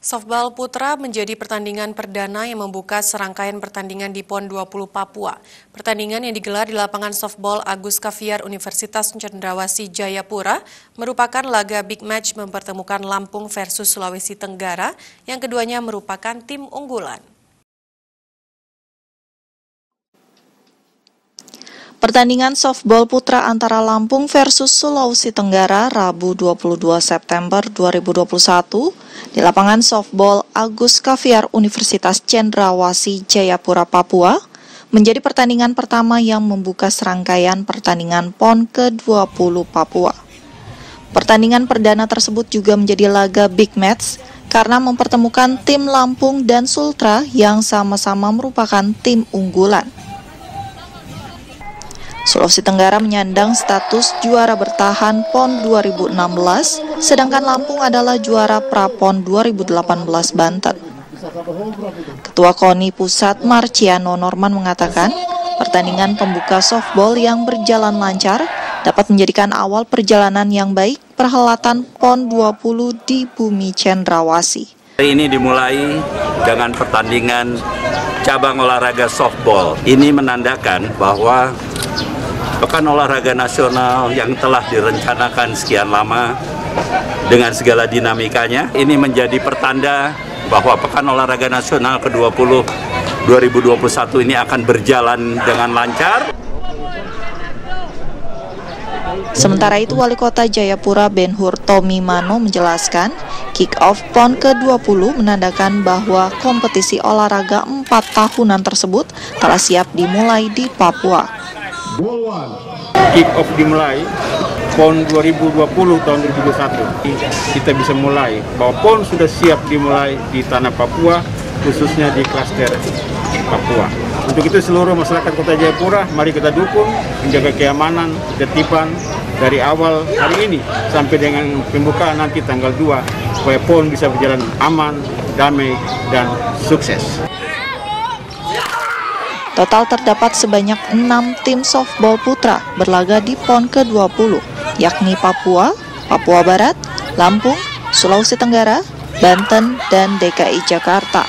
Softball putra menjadi pertandingan perdana yang membuka serangkaian pertandingan di PON 20 Papua. Pertandingan yang digelar di lapangan softball Agus Kaviar Universitas Cendrawasih Jayapura merupakan laga big match mempertemukan Lampung versus Sulawesi Tenggara yang keduanya merupakan tim unggulan. Pertandingan softball putra antara Lampung versus Sulawesi Tenggara Rabu 22 September 2021 di lapangan softball Agus Kaviar Universitas Cendrawasih Jayapura, Papua menjadi pertandingan pertama yang membuka serangkaian pertandingan PON ke-20 Papua. Pertandingan perdana tersebut juga menjadi laga big match karena mempertemukan tim Lampung dan Sultra yang sama-sama merupakan tim unggulan. Sulawesi Tenggara menyandang status juara bertahan PON 2016, sedangkan Lampung adalah juara pra-PON 2018 Banten. Ketua KONI Pusat Marciano Norman mengatakan, pertandingan pembuka softball yang berjalan lancar dapat menjadikan awal perjalanan yang baik perhelatan PON 20 di bumi Cendrawasih. Hari ini dimulai dengan pertandingan cabang olahraga softball. Ini menandakan bahwa Pekan Olahraga Nasional yang telah direncanakan sekian lama dengan segala dinamikanya, ini menjadi pertanda bahwa Pekan Olahraga Nasional ke-20 2021 ini akan berjalan dengan lancar. Sementara itu, Wali Kota Jayapura Ben-Hur Tommy Mano menjelaskan, kick-off PON ke-20 menandakan bahwa kompetisi olahraga 4 tahunan tersebut telah siap dimulai di Papua. Kick-off dimulai PON 2020 tahun 2021. Kita bisa mulai bahwa PON sudah siap dimulai di tanah Papua, khususnya di klaster Papua. Untuk itu seluruh masyarakat Kota Jayapura, mari kita dukung, menjaga keamanan, ketertiban dari awal hari ini sampai dengan pembukaan nanti tanggal 2, supaya PON bisa berjalan aman, damai, dan sukses. Total terdapat sebanyak 6 tim softball putra berlaga di PON ke-20, yakni Papua, Papua Barat, Lampung, Sulawesi Tenggara, Banten, dan DKI Jakarta.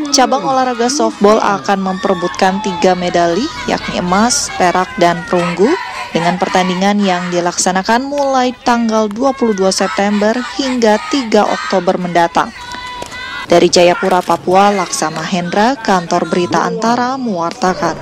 Cabang olahraga softball akan memperebutkan 3 medali, yakni emas, perak, dan perunggu, dengan pertandingan yang dilaksanakan mulai tanggal 22 September hingga 3 Oktober mendatang. Dari Jayapura, Papua, Laksana Hendra, Kantor Berita Antara mewartakan.